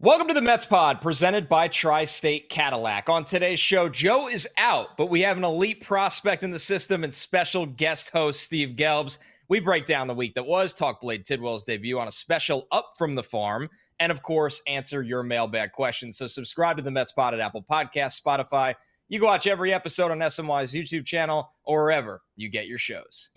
Welcome to the Mets Pod, presented by Tri-State Cadillac. On today's show, Joe is out, but we have an elite prospect in the system and special guest host, Steve Gelbs. We break down the week that was, talk Blade Tidwell's debut on a special Up From the Farm, and of course, answer your mailbag questions. So subscribe to the Mets Pod at Apple Podcasts, Spotify. You can watch every episode on SNY's YouTube channel or wherever you get your shows.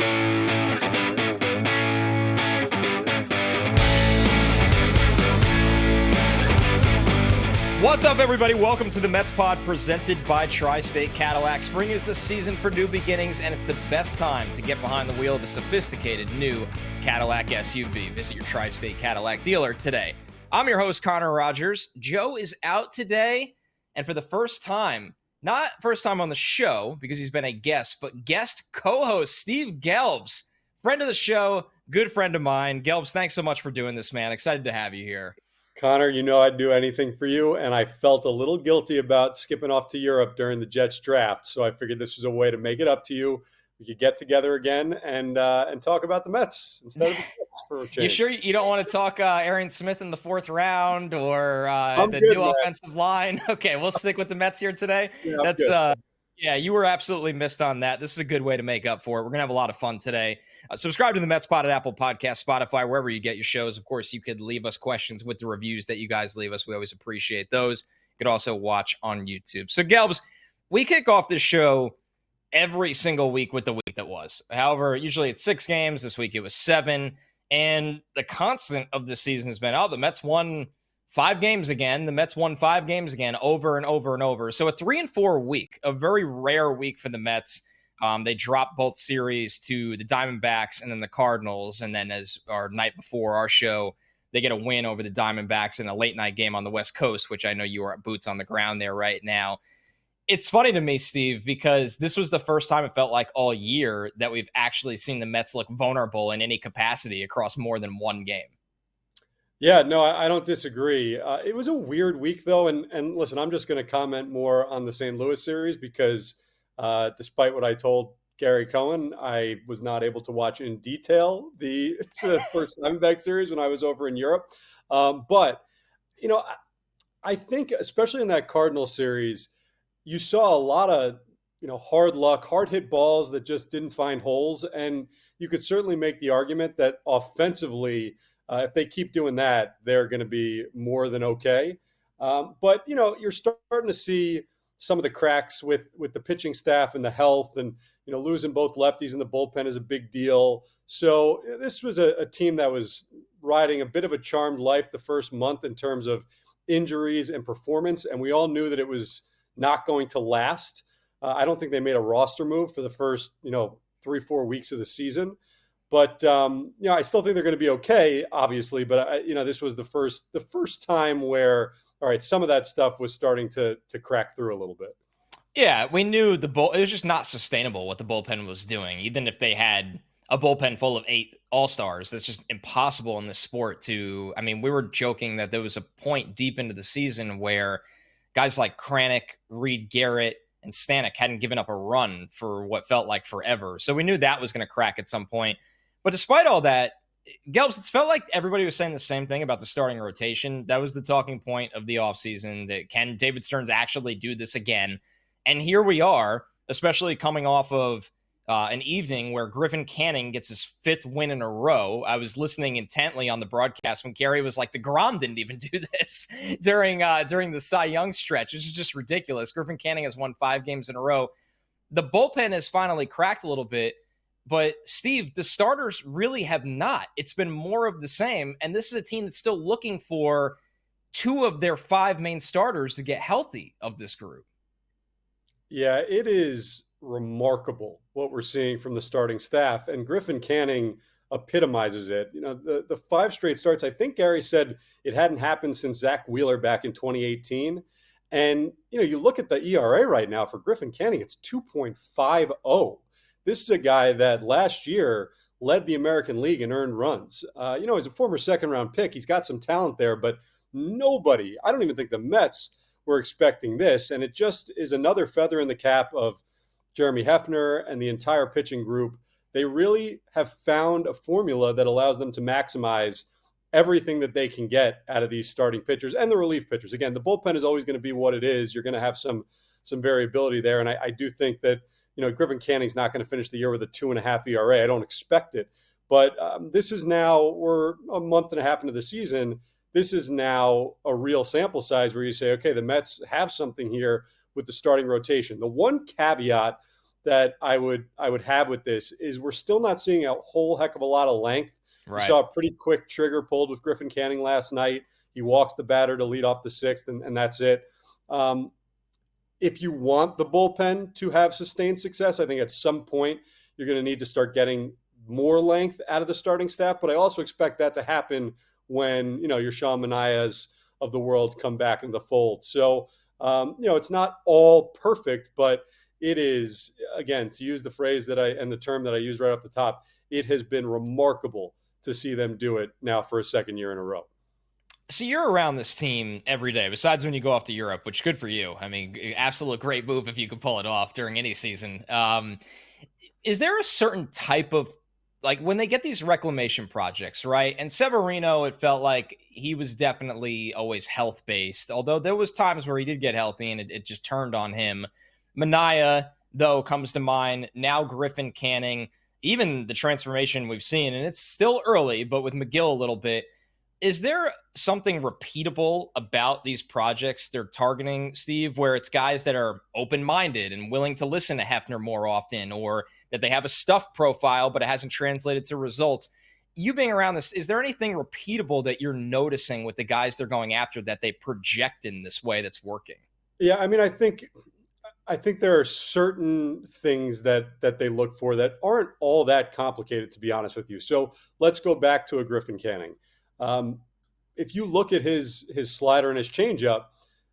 What's up, everybody? Welcome to the Mets Pod, presented by Tri-State Cadillac. Spring is the season for new beginnings, and it's the best time to get behind the wheel of a sophisticated new Cadillac SUV. Visit your Tri-State Cadillac dealer today. I'm your host, Connor Rogers. Joe is out today, and for the first time, not first time on the show, because he's been a guest, but guest co-host Steve Gelbs, friend of the show, good friend of mine. Gelbs, thanks so much for doing this, man. Excited to have you here. Connor, you know I'd do anything for you, and I felt a little guilty about skipping off to Europe during the Jets draft, so I figured this was a way to make it up to you. We could get together again and talk about the Mets instead of the Jets for a change. You sure you don't want to talk Aaron Smith in the fourth round or the new offensive line? Okay, we'll stick with the Mets here today. Yeah, Yeah, you were absolutely missed on that. This is a good way to make up for it. We're going to have a lot of fun today. Subscribe to the Mets Pod at Apple Podcasts, Spotify, wherever you get your shows. Of course, you could leave us questions with the reviews that you guys leave us. We always appreciate those. You could also watch on YouTube. So, Gelbs, we kick off this show every single week with the week that was. However, usually it's 6 games. This week it was 7. And the constant of this season has been, the Mets won 5 games again. The Mets won 5 games again over and over and over. So a 3-4 week, a very rare week for the Mets. They dropped both series to the Diamondbacks and then the Cardinals. And then as our night before our show, they get a win over the Diamondbacks in a late night game on the West Coast, which I know you are at boots on the ground there right now. It's funny to me, Steve, because this was the first time it felt like all year that we've actually seen the Mets look vulnerable in any capacity across more than one game. Yeah, no, I don't disagree. It was a weird week, though. And listen, I'm just going to comment more on the St. Louis series because despite what I told Gary Cohen, I was not able to watch in detail the first Diamondback series when I was over in Europe. But, I think especially in that Cardinal series, you saw a lot of, hard luck, hard hit balls that just didn't find holes. And you could certainly make the argument that offensively, if they keep doing that, they're going to be more than okay. But, you're starting to see some of the cracks with the pitching staff and the health and, losing both lefties in the bullpen is a big deal. So this was a team that was riding a bit of a charmed life the first month in terms of injuries and performance. And we all knew that it was not going to last. I don't think they made a roster move for the first, 3-4 weeks of the season. But, I still think they're going to be okay, obviously. But, this was the first time where, all right, some of that stuff was starting to crack through a little bit. Yeah, we knew it was just not sustainable what the bullpen was doing. Even if they had a bullpen full of 8 all-stars, that's just impossible in this sport to, we were joking that there was a point deep into the season where guys like Kranick, Reed Garrett, and Stanek hadn't given up a run for what felt like forever. So we knew that was going to crack at some point. But despite all that, Gelbs, it felt like everybody was saying the same thing about the starting rotation. That was the talking point of the offseason, that can David Stearns actually do this again? And here we are, especially coming off of an evening where Griffin Canning gets his 5th win in a row. I was listening intently on the broadcast when Gary was like, DeGrom didn't even do this during the Cy Young stretch. This is just ridiculous. Griffin Canning has won 5 games in a row. The bullpen has finally cracked a little bit. But, Steve, the starters really have not. It's been more of the same. And this is a team that's still looking for 2 of their 5 main starters to get healthy of this group. Yeah, it is remarkable what we're seeing from the starting staff. And Griffin Canning epitomizes it. The 5 straight starts, I think Gary said it hadn't happened since Zach Wheeler back in 2018. And, you look at the ERA right now for Griffin Canning, it's 2.50. This is a guy that last year led the American League in earned runs. He's a former second-round pick. He's got some talent there, but nobody, I don't even think the Mets were expecting this. And it just is another feather in the cap of Jeremy Hefner and the entire pitching group. They really have found a formula that allows them to maximize everything that they can get out of these starting pitchers and the relief pitchers. Again, the bullpen is always going to be what it is. You're going to have some variability there. And I do think that, Griffin Canning's not going to finish the year with a 2.5 ERA. I don't expect it. But this is now, we're a month and a half into the season. This is now a real sample size where you say, okay, the Mets have something here with the starting rotation. The one caveat that I would have with this is we're still not seeing a whole heck of a lot of length. Right. We saw a pretty quick trigger pulled with Griffin Canning last night. He walks the batter to lead off the sixth, and that's it. If you want the bullpen to have sustained success, I think at some point you're going to need to start getting more length out of the starting staff. But I also expect that to happen when, your Sean Manayas of the world come back in the fold. So, it's not all perfect, but it is, again, to use the phrase and the term that I used right off the top, it has been remarkable to see them do it now for a second year in a row. So you're around this team every day, besides when you go off to Europe, which good for you. I mean, absolute great move if you could pull it off during any season. Is there a certain type of, like when they get these reclamation projects, right? And Severino, it felt like he was definitely always health-based, although there was times where he did get healthy and it just turned on him. Manaea, though, comes to mind. Now Griffin Canning, even the transformation we've seen, and it's still early, but with McGill a little bit. Is there something repeatable about these projects they're targeting, Steve, where it's guys that are open-minded and willing to listen to Hefner more often, or that they have a stuff profile, but it hasn't translated to results? You being around this, is there anything repeatable that you're noticing with the guys they're going after that they project in this way that's working? Yeah, I mean, I think there are certain things that they look for that aren't all that complicated, to be honest with you. So let's go back to a Griffin Canning. If you look at his slider and his changeup,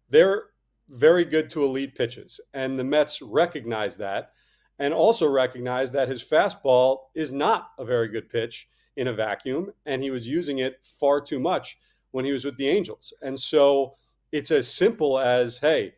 they're very good to elite pitches. And the Mets recognize that, and also recognize that his fastball is not a very good pitch in a vacuum. And he was using it far too much when he was with the Angels. And so it's as simple as, hey,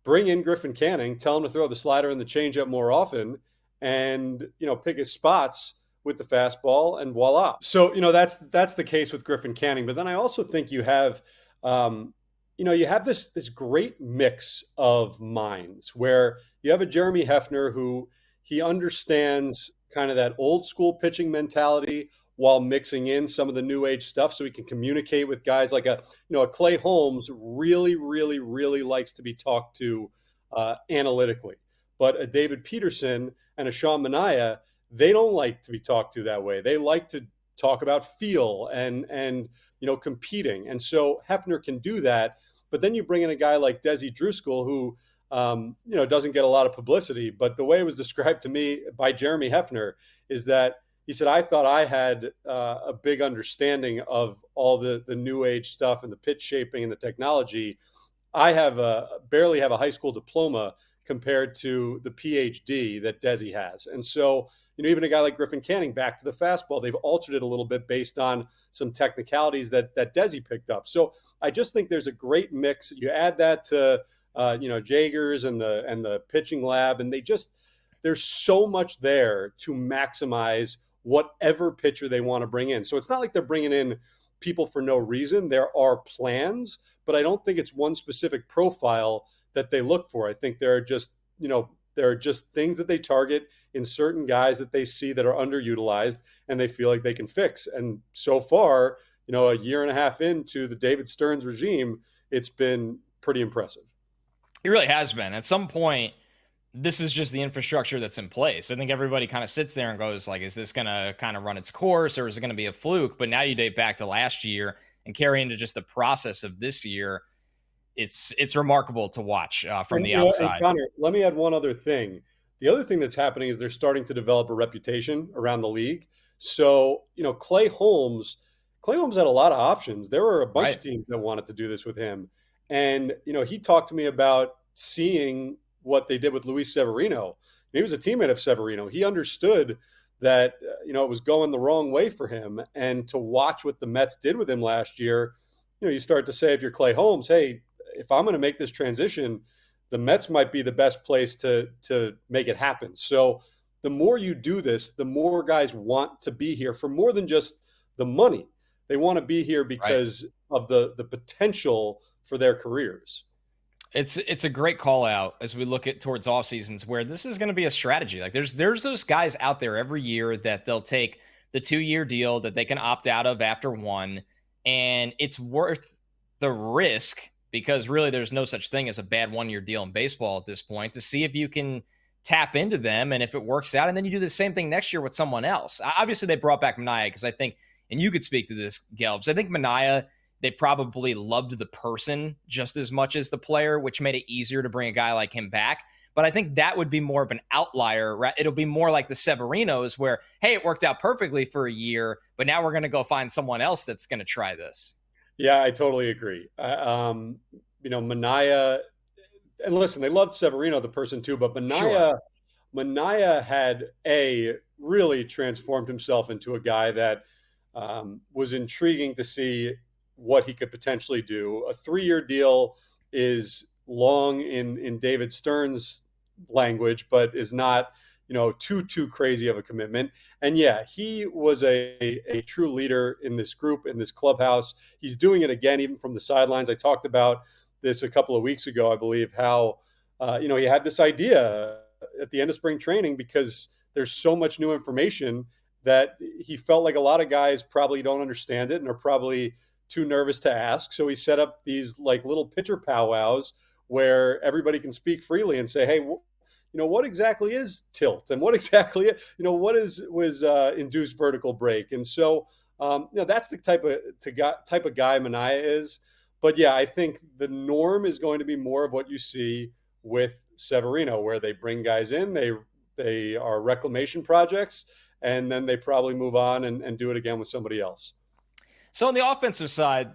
bring in Griffin Canning, tell him to throw the slider and the changeup more often, and, pick his spots with the fastball, and voila. So, that's the case with Griffin Canning. But then I also think you have, you have this great mix of minds where you have a Jeremy Hefner who he understands kind of that old school pitching mentality while mixing in some of the new age stuff so he can communicate with guys like a Clay Holmes really, really, really likes to be talked to analytically. But a David Peterson and a Sean Manaea, they don't like to be talked to that way. They like to talk about feel and competing. And so Hefner can do that. But then you bring in a guy like Desi Driscoll who, doesn't get a lot of publicity. But the way it was described to me by Jeremy Hefner is that he said, I thought I had a big understanding of all the new age stuff and the pitch shaping and the technology. I barely have a high school diploma compared to the PhD that Desi has. And so, even a guy like Griffin Canning, back to the fastball, they've altered it a little bit based on some technicalities that Desi picked up. So I just think there's a great mix. You add that to, Jagers and the pitching lab, and there's so much there to maximize whatever pitcher they want to bring in. So it's not like they're bringing in people for no reason. There are plans, but I don't think it's one specific profile that they look for. I think there are just things that they target in certain guys that they see that are underutilized and they feel like they can fix. And so far, a year and a half into the David Stearns regime, it's been pretty impressive. It really has been. At some point, this is just the infrastructure that's in place. I think everybody kind of sits there and goes like, is this going to kind of run its course, or is it going to be a fluke? But now you date back to last year and carry into just the process of this year. It's remarkable to watch from the outside. And Connor, let me add one other thing. The other thing that's happening is they're starting to develop a reputation around the league. So, Clay Holmes had a lot of options. There were a bunch of teams that wanted to do this with him. And, he talked to me about seeing what they did with Luis Severino. He was a teammate of Severino. He understood that, it was going the wrong way for him. And to watch what the Mets did with him last year, you start to say, if you're Clay Holmes, hey, if I'm going to make this transition, the Mets might be the best place to make it happen. So the more you do this, the more guys want to be here for more than just the money. They want to be here Right. because of the potential for their careers. It's a great call out as we look at towards off seasons where this is going to be a strategy. Like there's those guys out there every year that they'll take the 2-year deal that they can opt out of after one, and it's worth the risk because really there's no such thing as a bad 1-year deal in baseball at this point to see if you can tap into them and if it works out, and then you do the same thing next year with someone else. Obviously, they brought back Mania because I think, and you could speak to this, Gelbs. I think Mania, they probably loved the person just as much as the player, which made it easier to bring a guy like him back. But I think that would be more of an outlier. Right? It'll be more like the Severinos where, hey, it worked out perfectly for a year, but now we're going to go find someone else that's going to try this. Yeah, I totally agree. Mania, and listen, they loved Severino, the person too, but Sure. Mania had really transformed himself into a guy that was intriguing to see what he could potentially do. A 3-year deal is long in David Stern's language, but is not too crazy of a commitment. And yeah, he was a true leader in this group, in this clubhouse. He's doing it again, even from the sidelines. I talked about this a couple of weeks ago, I believe, how he had this idea at the end of spring training because there's so much new information that he felt like a lot of guys probably don't understand it and are probably too nervous to ask. So he set up these like little pitcher powwows where everybody can speak freely and say, hey, what exactly is tilt and what exactly, what was induced vertical break. And so, that's the type of guy Mania is. But yeah, I think the norm is going to be more of what you see with Severino, where they bring guys in, they are reclamation projects, and then they probably move on and do it again with somebody else. So on the offensive side,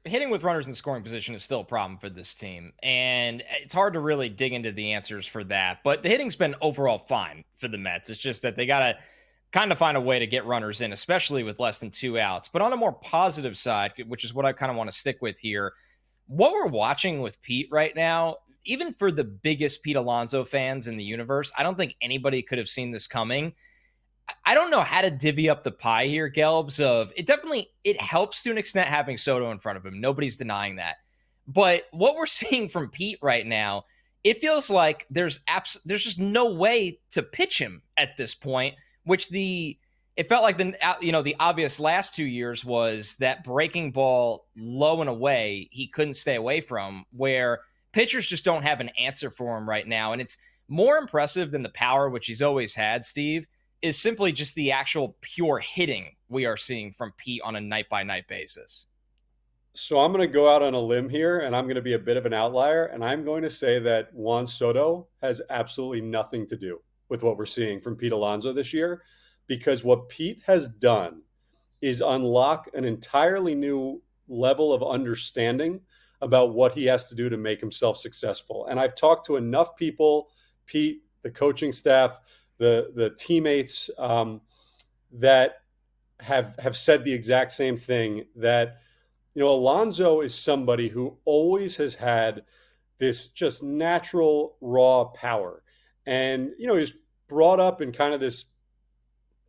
hitting with runners in scoring position is still a problem for this team, and it's hard to really dig into the answers for that. But the hitting's been overall fine for the Mets. It's just that they got to kind of find a way to get runners in, especially with less than 2 outs. But on a more positive side, which is what I kind of want to stick with here, what we're watching with Pete right now, even for the biggest Pete Alonso fans in the universe, I don't think anybody could have seen this coming. I don't know how to divvy up the pie here, Gelbs. Of it helps to an extent having Soto in front of him. Nobody's denying that. But what we're seeing from Pete right now, it feels like there's just no way to pitch him at this point. It felt like the obvious last 2 years was that breaking ball low and away he couldn't stay away from, where pitchers just don't have an answer for him right now, and it's more impressive than the power which he's always had, Steve, is simply just the actual pure hitting we are seeing from Pete on a night by night basis. So I'm going to go out on a limb here and I'm going to be a bit of an outlier. And I'm going to say that Juan Soto has absolutely nothing to do with what we're seeing from Pete Alonso this year, because what Pete has done is unlock an entirely new level of understanding about what he has to do to make himself successful. And I've talked to enough people, Pete, the coaching staff, the teammates that have said the exact same thing, that Alonso is somebody who always has had this just natural raw power, and he's brought up in kind of this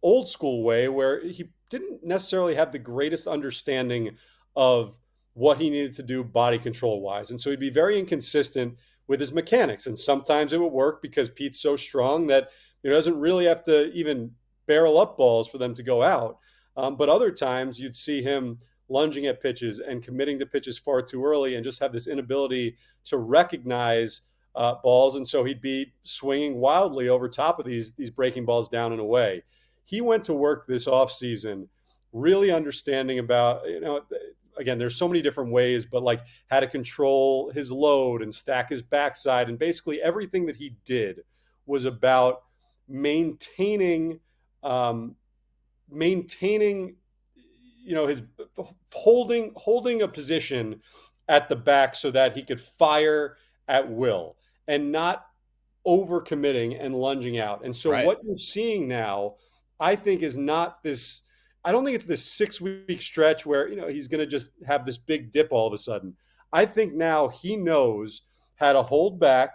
old school way where he didn't necessarily have the greatest understanding of what he needed to do body control wise, and so he'd be very inconsistent with his mechanics. And sometimes it would work because Pete's so strong that doesn't really have to even barrel up balls for them to go out. But other times you'd see him lunging at pitches and committing to pitches far too early and just have this inability to recognize balls. And so he'd be swinging wildly over top of these breaking balls down and away. He went to work this offseason really understanding about, again, there's so many different ways, but like how to control his load and stack his backside. And basically everything that he did was about maintaining his holding a position at the back so that he could fire at will and not overcommitting and lunging out. And so Right. what you're seeing now, I think, is not this. I don't think it's this 6-week stretch where he's going to just have this big dip all of a sudden. I think now he knows how to hold back,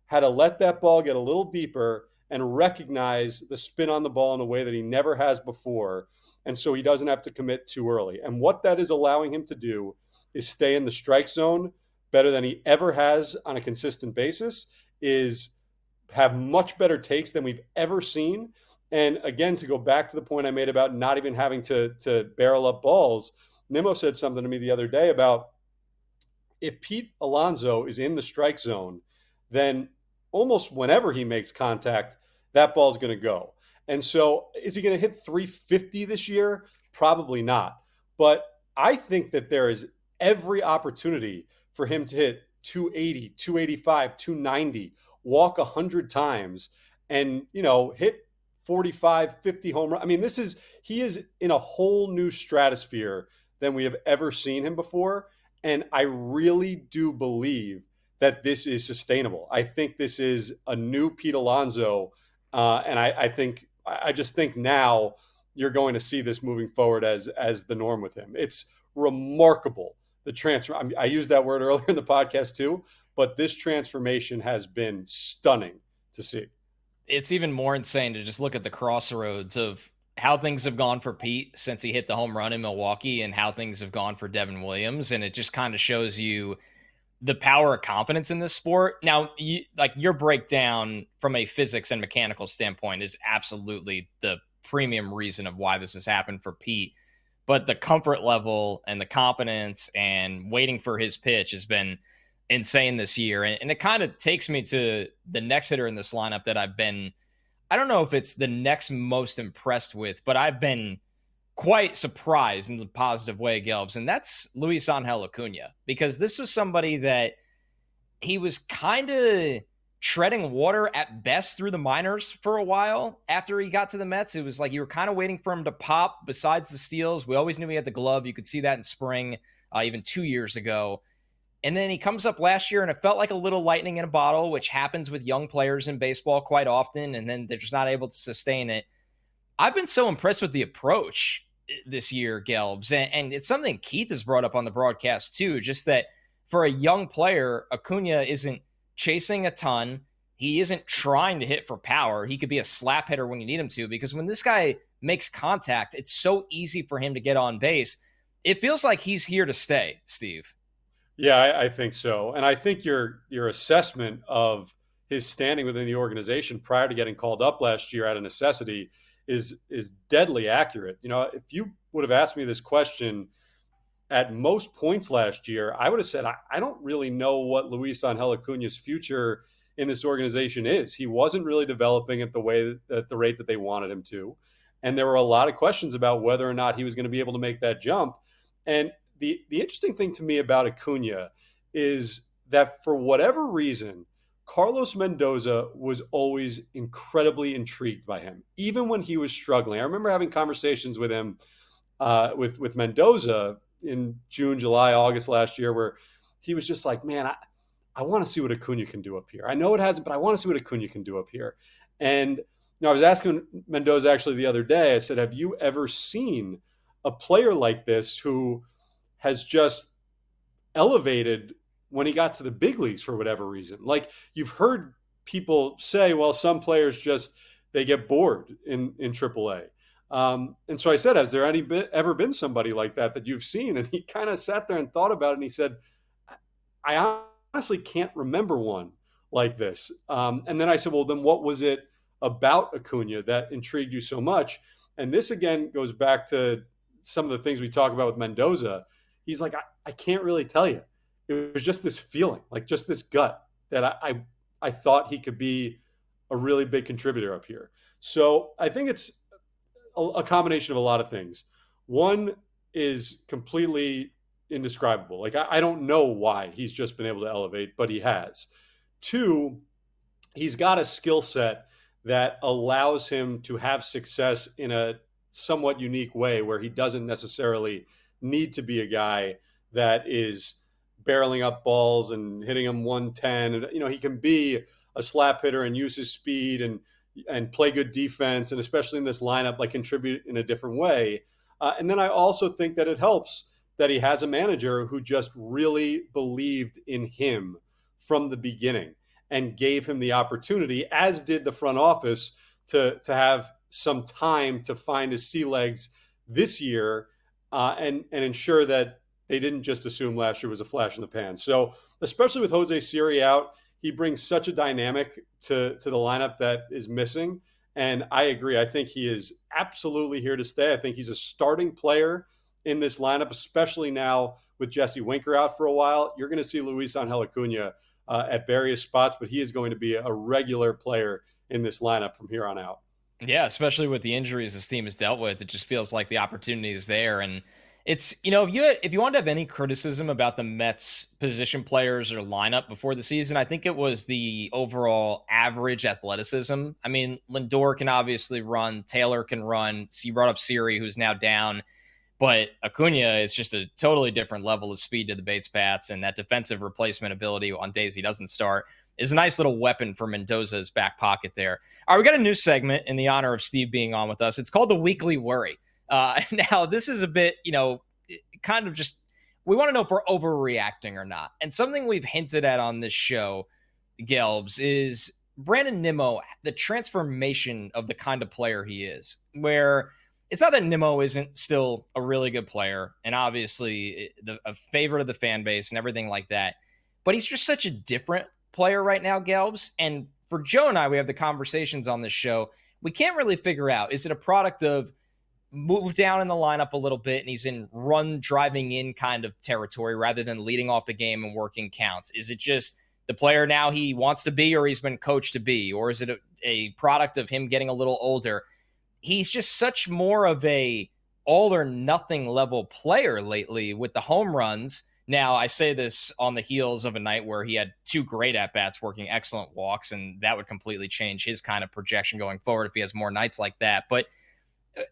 how to let that ball get a little deeper, and recognize the spin on the ball in a way that he never has before. And so he doesn't have to commit too early. And what that is allowing him to do is stay in the strike zone better than he ever has on a consistent basis, is have much better takes than we've ever seen. And again, to go back to the point I made about not even having to barrel up balls, Nimmo said something to me the other day about, if Pete Alonso is in the strike zone, then almost whenever he makes contact, that ball's going to go. And so is he going to hit 350 this year? Probably not. But I think that there is every opportunity for him to hit 280, 285, 290, walk 100 times, and, hit 45, 50 home runs. I mean, he is in a whole new stratosphere than we have ever seen him before. And I really do believe that this is sustainable. I think this is a new Pete Alonso. And I just think now you're going to see this moving forward as the norm with him. It's remarkable, the transfer. I used that word earlier in the podcast too, but this transformation has been stunning to see. It's even more insane to just look at the crossroads of how things have gone for Pete since he hit the home run in Milwaukee and how things have gone for Devin Williams. And it just kind of shows you the power of confidence in this sport. Now, your breakdown from a physics and mechanical standpoint is absolutely the premium reason of why this has happened for Pete. But the comfort level and the confidence and waiting for his pitch has been insane this year. And it kind of takes me to the next hitter in this lineup that I don't know if it's the next most impressed with, but I've been quite surprised in the positive way, Gelbs, and that's Luisangel Acuna, because this was somebody that he was kind of treading water at best through the minors for a while. After he got to the Mets, it was like you were kind of waiting for him to pop. Besides the steals, we always knew he had the glove. You could see that in spring, even 2 years ago. And then he comes up last year, and it felt like a little lightning in a bottle, which happens with young players in baseball quite often, and then they're just not able to sustain it. I've been so impressed with the approach this year, Gelbs, and it's something Keith has brought up on the broadcast too, just that for a young player, Acuna isn't chasing a ton. He isn't trying to hit for power. He could be a slap hitter when you need him to, because when this guy makes contact, it's so easy for him to get on base. It feels like he's here to stay, Steve. Yeah, I think so. And I think your assessment of his standing within the organization prior to getting called up last year out of necessity is deadly accurate. If you would have asked me this question at most points last year, I would have said, I don't really know what Luisangel Acuna's future in this organization is. He wasn't really developing at the rate that they wanted him to. And there were a lot of questions about whether or not he was going to be able to make that jump. And the interesting thing to me about Acuna is that for whatever reason, Carlos Mendoza was always incredibly intrigued by him, even when he was struggling. I remember having conversations with him, with Mendoza in June, July, August last year, where he was just like, man, I want to see what Acuna can do up here. I know it hasn't, but I want to see what Acuna can do up here. And I was asking Mendoza actually the other day, I said, have you ever seen a player like this who has just elevated when he got to the big leagues for whatever reason? Like, you've heard people say, well, some players they get bored in AAA. And so I said, has there ever been somebody like that you've seen? And he kind of sat there and thought about it. And he said, I honestly can't remember one like this. And then I said, well, then what was it about Acuna that intrigued you so much? And this again goes back to some of the things we talk about with Mendoza. He's like, I can't really tell you. It was just this feeling, like just this gut that I thought he could be a really big contributor up here. So I think it's a combination of a lot of things. One is completely indescribable. Like, I don't know why he's just been able to elevate, but he has. Two, he's got a skill set that allows him to have success in a somewhat unique way where he doesn't necessarily need to be a guy that is barreling up balls and hitting them 110. He can be a slap hitter and use his speed and play good defense, and especially in this lineup, like contribute in a different way. And then I also think that it helps that he has a manager who just really believed in him from the beginning and gave him the opportunity, as did the front office, to have some time to find his sea legs this year and ensure that they didn't just assume last year was a flash in the pan. So especially with Jose Siri out, he brings such a dynamic to the lineup that is missing. And I agree. I think he is absolutely here to stay. I think he's a starting player in this lineup, especially now with Jesse Winker out for a while. You're going to see Luisangel Acuna at various spots, but he is going to be a regular player in this lineup from here on out. Yeah, especially with the injuries this team has dealt with, it just feels like the opportunity is there. And it's, if you want to have any criticism about the Mets position players or lineup before the season, I think it was the overall average athleticism. I mean, Lindor can obviously run, Taylor can run. So you brought up Siri, who's now down. But Acuna is just a totally different level of speed to the base bats, and that defensive replacement ability on days he doesn't start is a nice little weapon for Mendoza's back pocket there. All right, we got a new segment in the honor of Steve being on with us. It's called the Weekly Worry. Now, this is a bit, kind of just, we want to know if we're overreacting or not. And something we've hinted at on this show, Gelbs, is Brandon Nimmo, the transformation of the kind of player he is, where it's not that Nimmo isn't still a really good player and obviously a favorite of the fan base and everything like that, but he's just such a different player right now, Gelbs. And for Joe and I, we have the conversations on this show. We can't really figure out, is it a product of move down in the lineup a little bit and he's in run driving in kind of territory rather than leading off the game and working counts? Is it just the player now he wants to be or he's been coached to be? Or is it a product of him getting a little older? He's just such more of a all or nothing level player lately with the home runs. Now, I say this on the heels of a night where he had 2 great at-bats working excellent walks, and that would completely change his kind of projection going forward if he has more nights like that. But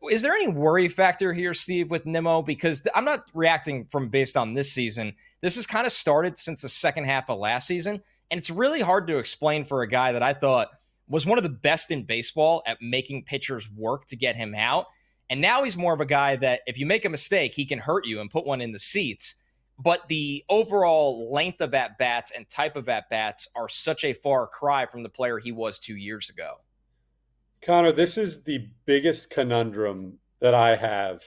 is there any worry factor here, Steve, with Nimmo? Because I'm not reacting from based on this season. This has kind of started since the second half of last season, and it's really hard to explain for a guy that I thought was one of the best in baseball at making pitchers work to get him out. And now he's more of a guy that if you make a mistake, he can hurt you and put one in the seats. But the overall length of at-bats and type of at-bats are such a far cry from the player he was 2 years ago. Connor, this is the biggest conundrum that I have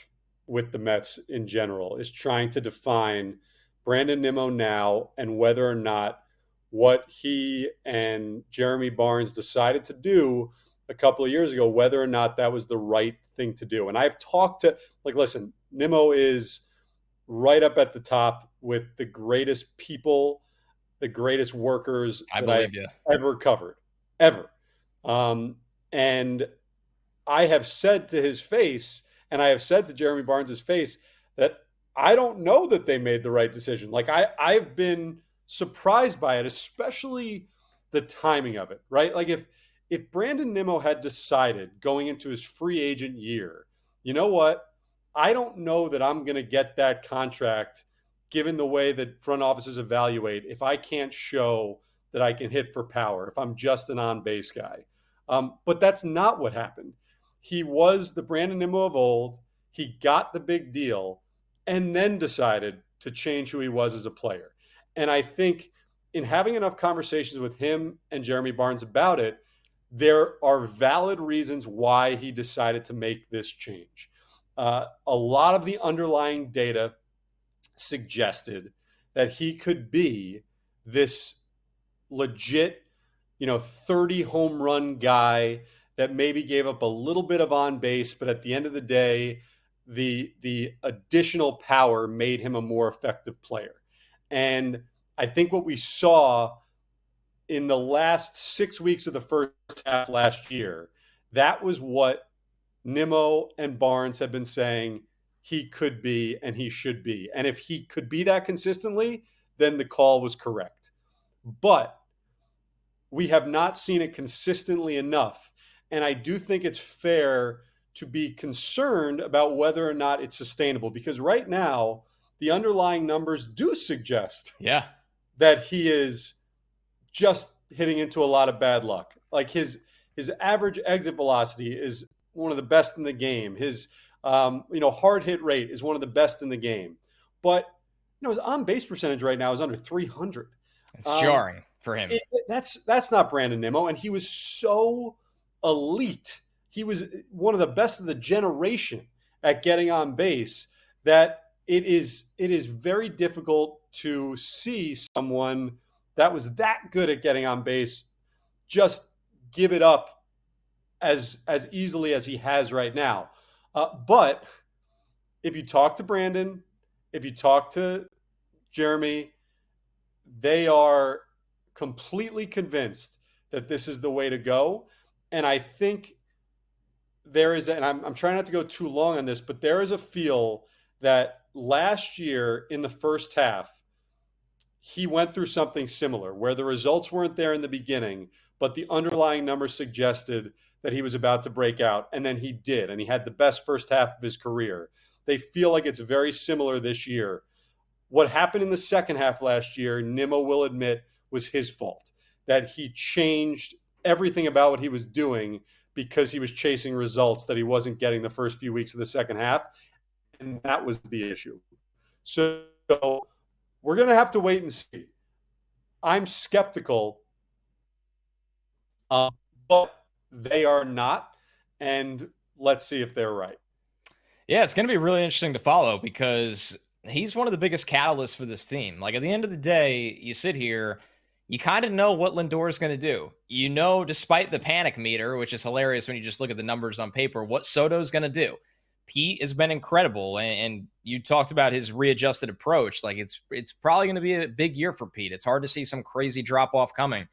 with the Mets in general, is trying to define Brandon Nimmo now and whether or not what he and Jeremy Barnes decided to do a couple of years ago, whether or not that was the right thing to do. And I've talked to, listen, Nimmo is right up at the top with the greatest people, the greatest workers that I've ever covered, ever. And I have said to his face, and I have said to Jeremy Barnes' face, that I don't know that they made the right decision. I've been surprised by it, especially the timing of it, right? If Brandon Nimmo had decided going into his free agent year, you know what? I don't know that I'm going to get that contract given the way that front offices evaluate if I can't show that I can hit for power, if I'm just an on-base guy. But that's not what happened. He was the Brandon Nimmo of old. He got the big deal and then decided to change who he was as a player. And I think in having enough conversations with him and Jeremy Barnes about it, there are valid reasons why he decided to make this change. A lot of the underlying data suggested that he could be this legit, 30 home run guy that maybe gave up a little bit of on base, but at the end of the day, the additional power made him a more effective player. And I think what we saw in the last 6 weeks of the first half last year, that was what Nimmo and Barnes have been saying he could be and he should be. And if he could be that consistently, then the call was correct. But we have not seen it consistently enough. And I do think it's fair to be concerned about whether or not it's sustainable, because right now the underlying numbers do suggest that he is just hitting into a lot of bad luck. His average exit velocity is one of the best in the game. His hard hit rate is one of the best in the game. But his on base percentage right now is under 300. It's jarring for him. That's not Brandon Nimmo, and he was so elite. He was one of the best of the generation at getting on base that it is very difficult to see someone that was that good at getting on base just give it up as easily as he has right now. But if you talk to Brandon, if you talk to Jeremy, they are completely convinced that this is the way to go. And I think there is, and I'm trying not to go too long on this, but there is a feel that last year in the first half, he went through something similar where the results weren't there in the beginning, but the underlying numbers suggested that he was about to break out. And then he did. And he had the best first half of his career. They feel like it's very similar this year. What happened in the second half last year, Nimmo will admit, was his fault. That he changed everything about what he was doing because he was chasing results that he wasn't getting the first few weeks of the second half. And that was the issue. So we're going to have to wait and see. I'm skeptical, but they are not. And let's see if they're right. Yeah, it's going to be really interesting to follow because he's one of the biggest catalysts for this team. Like at the end of the day, you sit here, you kind of know what Lindor is going to do. You know, despite the panic meter, which is hilarious when you just look at the numbers on paper, what Soto's going to do. Pete has been incredible, and you talked about his readjusted approach. Like it's probably going to be a big year for Pete. It's hard to see some crazy drop off coming.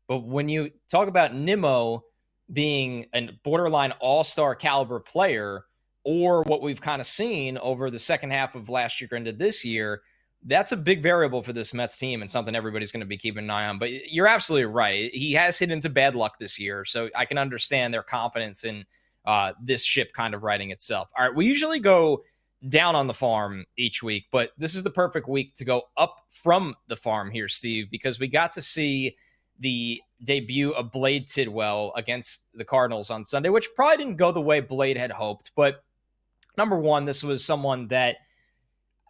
But when you talk about Nimmo being a borderline all-star caliber player, or what we've kind of seen over the second half of last year into this year, that's a big variable for this Mets team and something everybody's going to be keeping an eye on. But you're absolutely right. He has hit into bad luck this year, so I can understand their confidence in this ship kind of righting itself. All right, we usually go down on the farm each week, but this is the perfect week to go up from the farm here, Steve, because we got to see the debut of Blade Tidwell against the Cardinals on Sunday, which probably didn't go the way Blade had hoped. But number one, this was someone that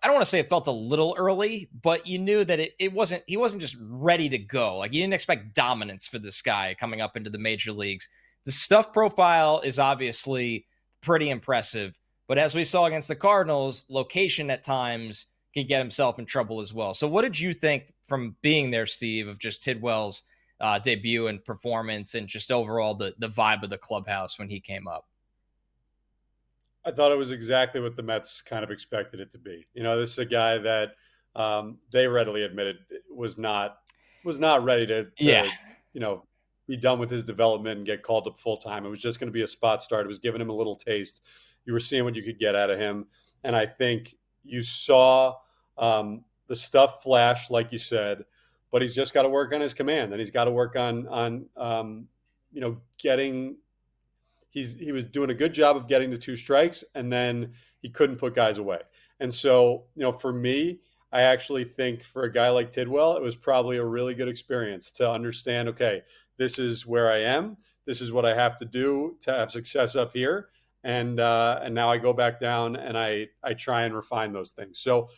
I don't want to say it felt a little early, but you knew that he wasn't just ready to go. Like you didn't expect dominance for this guy coming up into the major leagues. The stuff profile is obviously pretty impressive, but as we saw against the Cardinals, location at times can get himself in trouble as well. So what did you think from being there, Steve, of just Tidwell's debut and performance and just overall the vibe of the clubhouse when he came up? I thought it was exactly what the Mets kind of expected it to be. You know, this is a guy that they readily admitted was not ready to be done with his development and get called up full time. It was just going to be a spot start. It was giving him a little taste. You were seeing what you could get out of him, and I think you saw the stuff flash, like you said. But he's just got to work on his command, and he's got to work on getting. He was doing a good job of getting the two strikes, and then he couldn't put guys away. And so, for me, I actually think for a guy like Tidwell, it was probably a really good experience to understand, okay, this is where I am. This is what I have to do to have success up here. And now I go back down and I try and refine those things. So,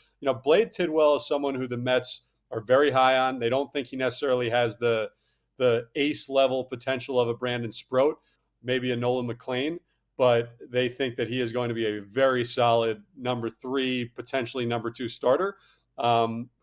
Blade Tidwell is someone who the Mets are very high on. They don't think he necessarily has the ace level potential of a Brandon Sproat, maybe a Nolan McLean, but they think that he is going to be a very solid number 3, potentially number 2 starter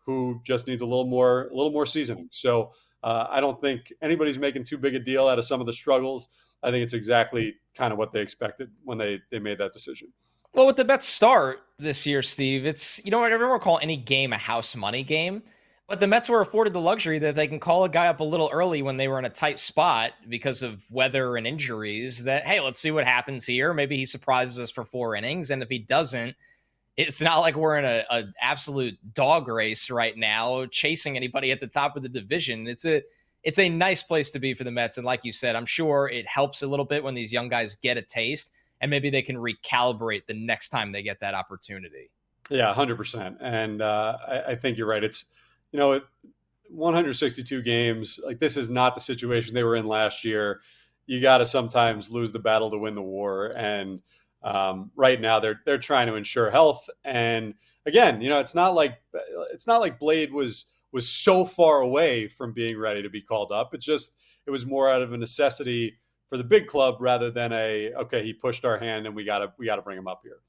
who just needs a little more seasoning. So I don't think anybody's making too big a deal out of some of the struggles. I think it's exactly kind of what they expected when they made that decision. Well, with the Mets start this year, Steve, it's, everyone will call any game a house money game. But the Mets were afforded the luxury that they can call a guy up a little early when they were in a tight spot because of weather and injuries that, hey, let's see what happens here. Maybe he surprises us for 4 innings. And if he doesn't, it's not like we're in an absolute dog race right now chasing anybody at the top of the division. It's a nice place to be for the Mets. And like you said, I'm sure it helps a little bit when these young guys get a taste and maybe they can recalibrate the next time they get that opportunity. Yeah, 100%. And I think you're right. It's, 162 games, like this is not the situation they were in last year. You got to sometimes lose the battle to win the war. And right now they're trying to ensure health. And again, it's not like Blade was so far away from being ready to be called up. It was more out of a necessity for the big club rather than okay, he pushed our hand and we got to bring him up here.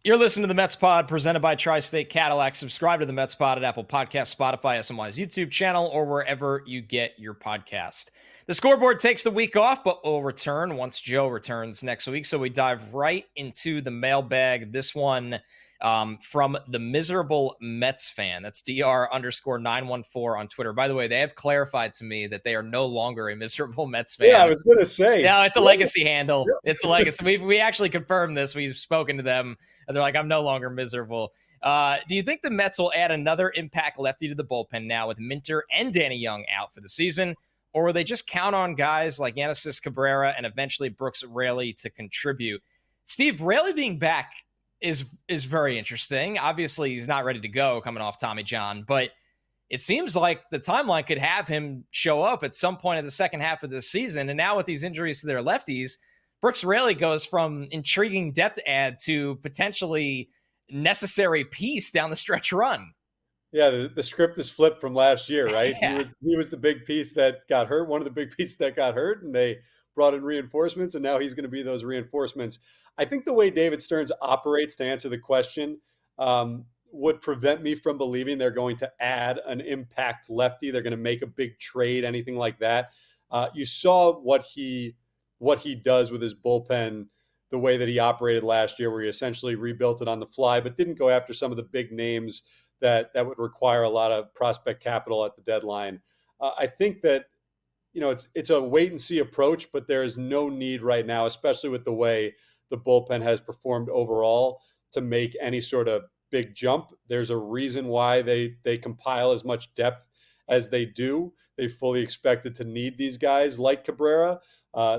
You're listening to the Mets Pod presented by Tri-State Cadillac. Subscribe to the Mets Pod at Apple Podcasts, Spotify, SNY's YouTube channel, or wherever you get your podcast. The scoreboard takes the week off, but will return once Joe returns next week. So we dive right into the mailbag. This one from the miserable Mets fan. That's DR_914 on Twitter. By the way, they have clarified to me that they are no longer a miserable Mets fan. Yeah, I was going to say. No, it's a legacy handle. It's a legacy. We actually confirmed this. We've spoken to them. And they're like, I'm no longer miserable. Do you think the Mets will add another impact lefty to the bullpen now with Minter and Danny Young out for the season? Or will they just count on guys like Yannis Cabrera and eventually Brooks Raley to contribute? Steve, Raley being back is very interesting. Obviously, he's not ready to go coming off Tommy John, but it seems like the timeline could have him show up at some point in the second half of this season. And now with these injuries to their lefties, Brooks Raley goes from intriguing depth add to potentially necessary piece down the stretch run. Yeah, the script is flipped from last year, right? Yeah. He was the big piece that got hurt, one of the big pieces that got hurt, and they brought in reinforcements, and now he's going to be those reinforcements. I think the way David Stearns operates, to answer the question, would prevent me from believing they're going to add an impact lefty. They're going to make a big trade, anything like that. You saw what he does with his bullpen, the way that he operated last year, where he essentially rebuilt it on the fly, but didn't go after some of the big names that would require a lot of prospect capital at the deadline. I think that, it's a wait and see approach, but there is no need right now, especially with the way the bullpen has performed overall, to make any sort of big jump. There's a reason why they compile as much depth as they do. They fully expected to need these guys like Cabrera.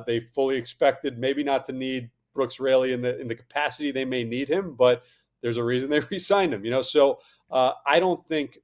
They fully expected maybe not to need Brooks Raley in the capacity they may need him, but there's a reason they re-signed him. So I don't think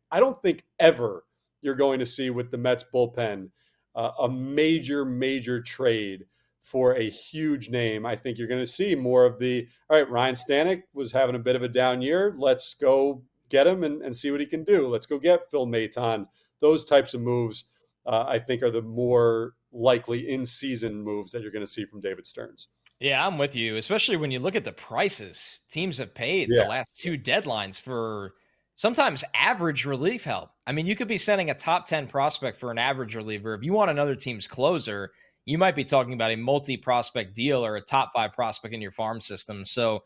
ever you're going to see with the Mets bullpen a major trade for a huge name. I think you're going to see more of all right, Ryan Stanek was having a bit of a down year. Let's go get him and see what he can do. Let's go get Phil Maton. Those types of moves, I think, are the more likely in-season moves that you're going to see from David Stearns. Yeah, I'm with you, especially when you look at the prices teams have paid the last two deadlines for sometimes average relief help. I mean, you could be sending a top 10 prospect for an average reliever. If you want another team's closer, you might be talking about a multi-prospect deal or a top 5 prospect in your farm system. So,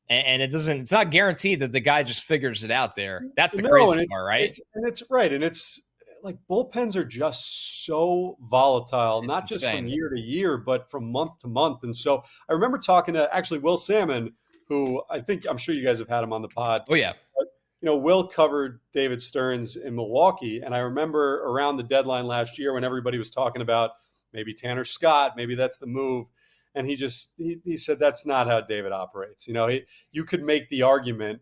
and it's not guaranteed that the guy just figures it out there. That's the crazy part, right? It's like bullpens are just so volatile, not just from year to year, but from month to month. And so I remember talking to actually Will Salmon, who I'm sure you guys have had him on the pod. Oh yeah. But, Will covered David Stearns in Milwaukee. And I remember around the deadline last year when everybody was talking about maybe Tanner Scott, maybe that's the move. And he said, that's not how David operates. You could make the argument,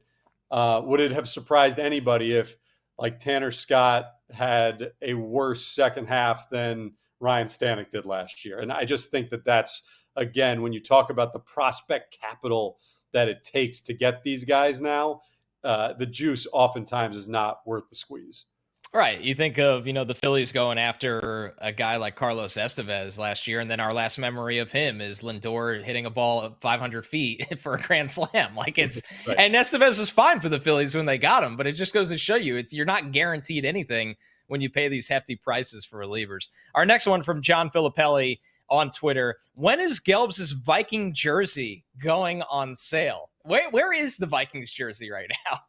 would it have surprised anybody if like Tanner Scott had a worse second half than Ryan Stanek did last year? And I just think that's, again, when you talk about the prospect capital that it takes to get these guys now, the juice oftentimes is not worth the squeeze. Right. You think of, the Phillies going after a guy like Carlos Estevez last year, and then our last memory of him is Lindor hitting a ball 500 feet for a grand slam. Like right. And Estevez was fine for the Phillies when they got him, but it just goes to show you you're not guaranteed anything when you pay these hefty prices for relievers. Our next one from John Filippelli on Twitter. When is Gelbs' Viking jersey going on sale? Where is the Vikings jersey right now?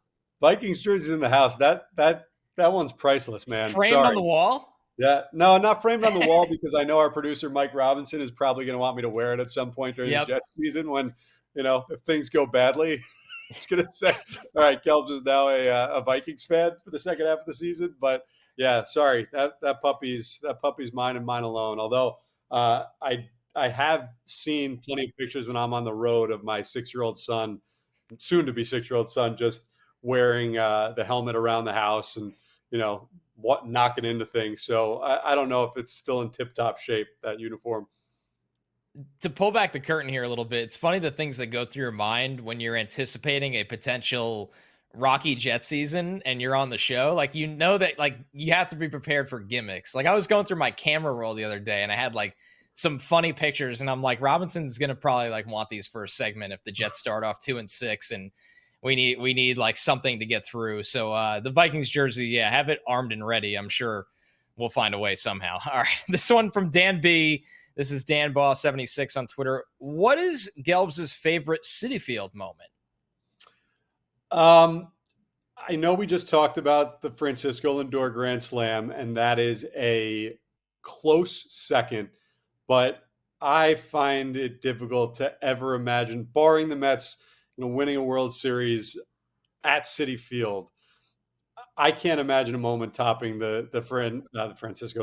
Vikings jersey in the house. That one's priceless, man. Framed on the wall? Yeah. No, not framed on the wall because I know our producer, Mike Robinson, is probably going to want me to wear it at some point during the Jets season when, if things go badly. It's going to say, all right, Gelbs is now a Vikings fan for the second half of the season. But, yeah, sorry, that puppy's mine and mine alone. Although I have seen plenty of pictures when I'm on the road of my 6-year-old son, soon to be 6-year-old son, just wearing the helmet around the house and, knocking into things. So I don't know if it's still in tip-top shape, that uniform. To pull back the curtain here a little bit, it's funny the things that go through your mind when you're anticipating a potential rocky Jet season and you're on the show. Like, that you have to be prepared for gimmicks. Like, I was going through my camera roll the other day and I had some funny pictures and I'm like, Robinson's going to probably want these for a segment if the Jets start off 2-6 and we need like something to get through. So the Vikings jersey, yeah, have it armed and ready. I'm sure we'll find a way somehow. All right, this one from Dan B. This is Dan Boss 76 on Twitter. What is Gelbs' favorite Citi Field moment? I know we just talked about the Francisco Lindor Grand Slam, and that is a close second, but I find it difficult to ever imagine, barring the Mets, winning a World Series at Citi Field. I can't imagine a moment topping the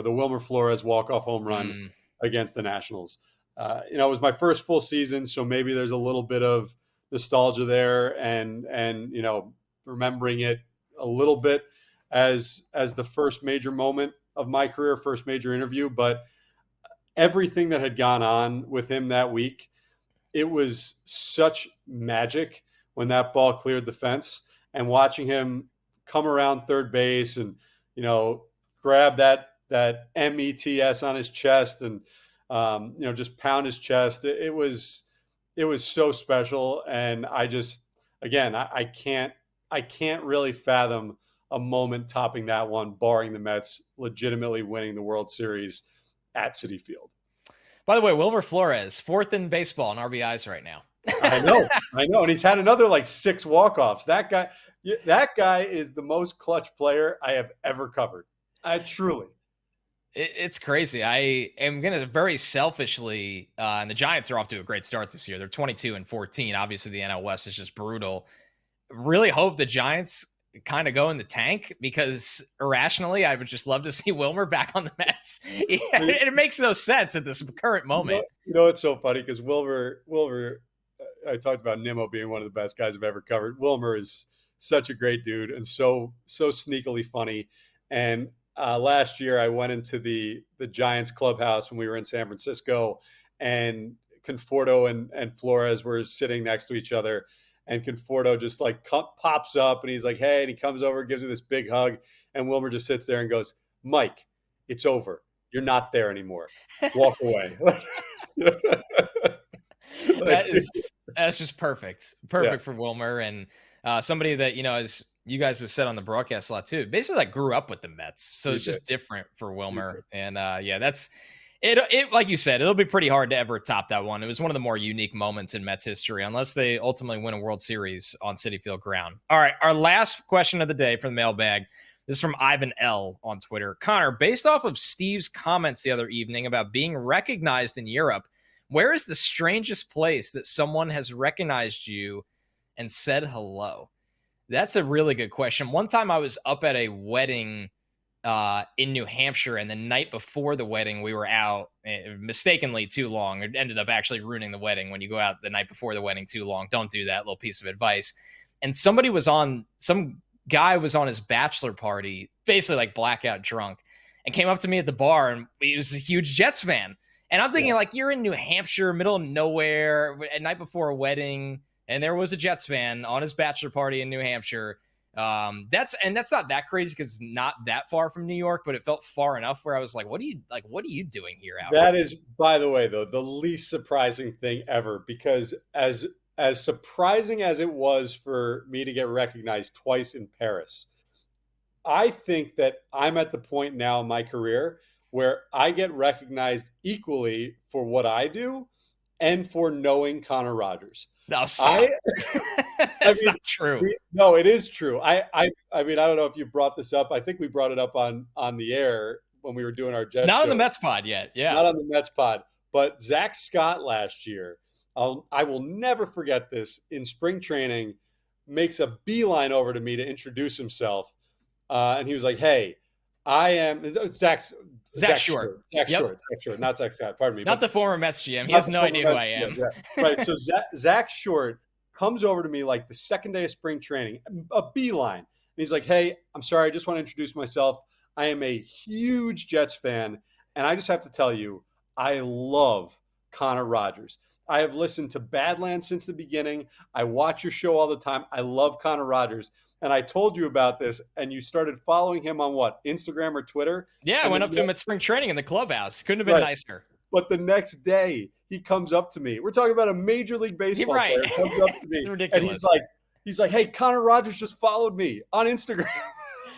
Wilmer Flores walk-off home run against the Nationals. It was my first full season, so maybe there's a little bit of nostalgia there, and remembering it a little bit as the first major moment of my career, first major interview. But everything that had gone on with him that week, it was such magic when that ball cleared the fence, and watching him come around third base and, grab that METS on his chest and, just pound his chest. It was so special. And I just, again, I can't really fathom a moment topping that one, barring the Mets legitimately winning the World Series at Citi Field. By the way, Wilmer Flores, 4th in baseball in RBIs right now. I know. And he's had another 6 walk-offs. That guy is the most clutch player I have ever covered. Truly. It's crazy. I am going to very selfishly, and the Giants are off to a great start this year. They're 22-14. Obviously, the NL West is just brutal. Really hope the Giants kind of go in the tank, because irrationally, I would just love to see Wilmer back on the Mets. It makes no sense at this current moment. It's so funny because Wilmer, I talked about Nimmo being one of the best guys I've ever covered. Wilmer is such a great dude and so sneakily funny. And last year I went into the Giants clubhouse when we were in San Francisco, and Conforto and Flores were sitting next to each other. And Conforto just pops up and he's like, hey, and he comes over, gives me this big hug. And Wilmer just sits there and goes, Mike, it's over. You're not there anymore. Walk away. That's just perfect for Wilmer, and somebody that as you guys have said on the broadcast a lot too, basically grew up with the Mets, so it's just different for Wilmer. And that's it. Like you said, it'll be pretty hard to ever top that one. It was one of the more unique moments in Mets history, unless they ultimately win a World Series on Citi Field ground. All right, our last question of the day from the mailbag. This is from Ivan L on Twitter. Connor, based off of Steve's comments the other evening about being recognized in Europe, where is the strangest place that someone has recognized you and said hello? That's a really good question. One time I was up at a wedding in New Hampshire, and the night before the wedding, we were out mistakenly too long. It ended up actually ruining the wedding. When you go out the night before the wedding too long, don't do that. Little piece of advice. And some guy was on his bachelor party, basically blackout drunk, and came up to me at the bar, and he was a huge Jets fan. And I'm thinking, you're in New Hampshire, middle of nowhere, at night before a wedding, and there was a Jets fan on his bachelor party in New Hampshire. That's not that crazy because it's not that far from New York, but it felt far enough where I was like, what are you doing here, Albert? That is, by the way, though, the least surprising thing ever, because as surprising as it was for me to get recognized twice in Paris, I think that I'm at the point now in my career where I get recognized equally for what I do and for knowing Connor Rogers. No, stop. That's not true. No, it is true. I mean, I don't know if you brought this up. I think we brought it up on the air when we were doing our Jets Not show. on the Mets pod yet. Yeah. Not on the Mets pod. But Zach Scott last year, I will never forget this, in spring training, makes a beeline over to me to introduce himself. And he was like, hey, I am Zach Short. Zach Short, not Zach Scott. Pardon me. Not the former Mets GM. He has no idea who I am. Yeah. Right. So Zach Short comes over to me the second day of spring training, a beeline. And he's like, hey, I'm sorry. I just want to introduce myself. I am a huge Jets fan. And I just have to tell you, I love Connor Rogers. I have listened to Badlands since the beginning. I watch your show all the time. I love Connor Rogers. And I told you about this, and you started following him on what, Instagram or Twitter? Yeah, I went up to him at spring training in the clubhouse. Couldn't have been nicer. But the next day, he comes up to me. We're talking about a Major League Baseball player. Comes up to me, It's ridiculous. and he's like, He's like, hey, Connor Rogers just followed me on Instagram.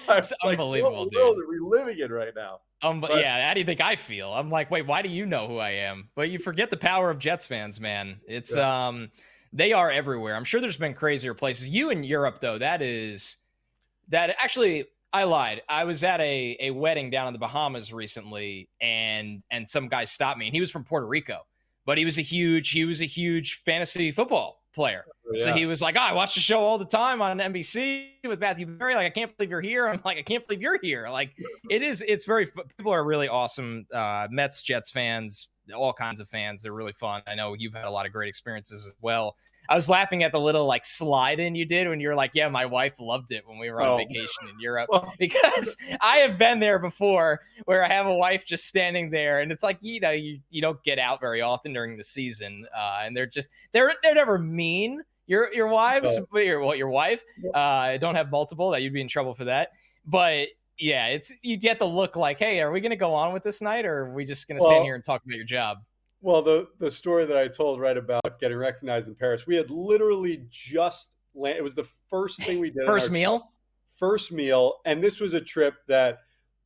It's unbelievable, what world are we living in right now? But yeah, how do you think I feel? I'm like, wait, why do you know who I am? But you forget the power of Jets fans, man. It's they are everywhere. I'm sure there's been crazier places. You in Europe, though, that actually, I lied. I was at a wedding down in the Bahamas recently, and some guy stopped me, and he was from Puerto Rico, but he was a huge fantasy football player. Yeah. So he was like, I watch the show all the time on NBC with Matthew Berry. Like, I can't believe you're here. I'm like, I can't believe you're here. Like, it's very, people are really awesome. Mets, Jets fans, all kinds of fans. They're really fun. I know you've had a lot of great experiences as well. I was laughing at the little like slide in you did when you were like, yeah, my wife loved it when we were on vacation in Europe, because I have been there before where I have a wife just standing there, and it's like, you don't get out very often during the season. And they're never mean. Your wives, your wife, don't have multiple, that you'd be in trouble for that. But yeah, you get the look like, hey, are we going to go on with this night, or are we just going to stand here and talk about your job? Well, the story that I told right about getting recognized in Paris, we had literally just landed. It was the first thing we did. First meal. And this was a trip that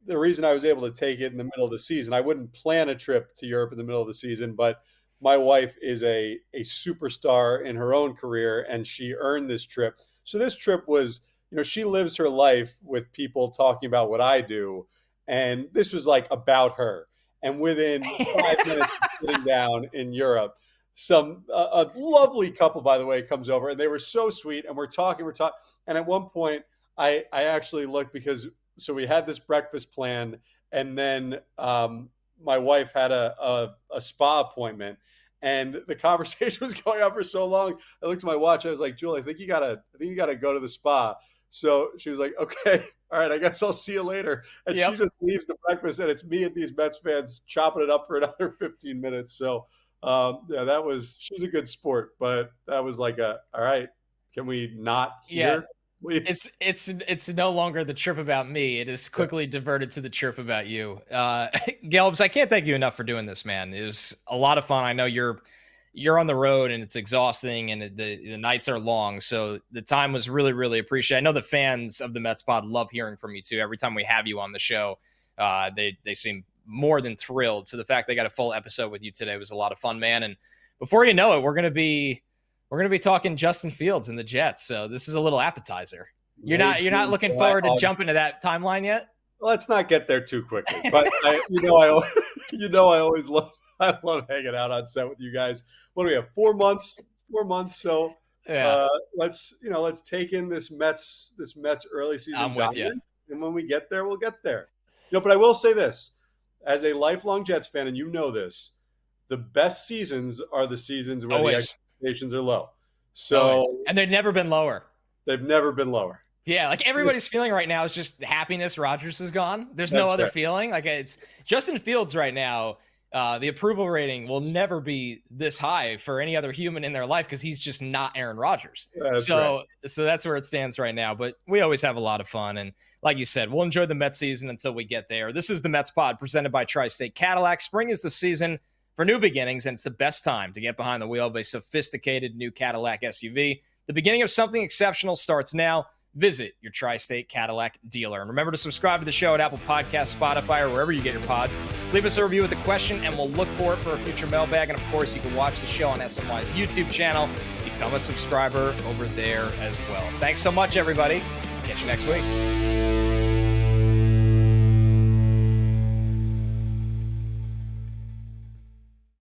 the reason I was able to take it in the middle of the season, I wouldn't plan a trip to Europe in the middle of the season, but my wife is a superstar in her own career, and she earned this trip. So this trip was, she lives her life with people talking about what I do. And this was like about her. And within 5 minutes of sitting down in Europe, a lovely couple, by the way, comes over, and they were so sweet. And we're talking. And at one point I actually looked, so we had this breakfast plan, and then my wife had a spa appointment, and the conversation was going on for so long. I looked at my watch. I was like, Julie, I think you gotta go to the spa. So she was like, okay, all right, I guess I'll see you later. And she just leaves the breakfast, and it's me and these Mets fans chopping it up for another 15 minutes. So she's a good sport, but that was like all right, can we not hear? Please? It's no longer the chirp about me. It is quickly diverted to the chirp about you. Gelbs, I can't thank you enough for doing this, man. It was a lot of fun. I know you're on the road and it's exhausting, and the nights are long. So the time was really, really appreciated. I know the fans of the Mets pod love hearing from you too. Every time we have you on the show, they seem more than thrilled. So the fact they got a full episode with you today was a lot of fun, man. And before you know it, we're going to be talking Justin Fields and the Jets. So this is a little appetizer. You're not looking forward to jump into that timeline yet? Let's not get there too quickly. But I always love hanging out on set with you guys. What do we have? 4 months. So let's take in this Mets early season. I'm with you. And when we get there, we'll get there. But I will say this, as a lifelong Jets fan, and this, the best seasons are the seasons where the expectations are low. So and they've never been lower. They've never been lower. Yeah, like everybody's feeling right now is just happiness. Rodgers is gone. There's no other feeling. Like, it's Justin Fields right now. The approval rating will never be this high for any other human in their life, because he's just not Aaron Rodgers. So that's where it stands right now. But we always have a lot of fun. And like you said, we'll enjoy the Mets season until we get there. This is the Mets pod presented by Tri-State Cadillac. Spring is the season for new beginnings, and it's the best time to get behind the wheel of a sophisticated new Cadillac SUV. The beginning of something exceptional starts now. Visit your Tri-State Cadillac dealer. And remember to subscribe to the show at Apple Podcasts, Spotify, or wherever you get your pods. Leave us a review with a question, and we'll look for it for a future mailbag. And, of course, you can watch the show on SNY's YouTube channel. Become a subscriber over there as well. Thanks so much, everybody. Catch you next week.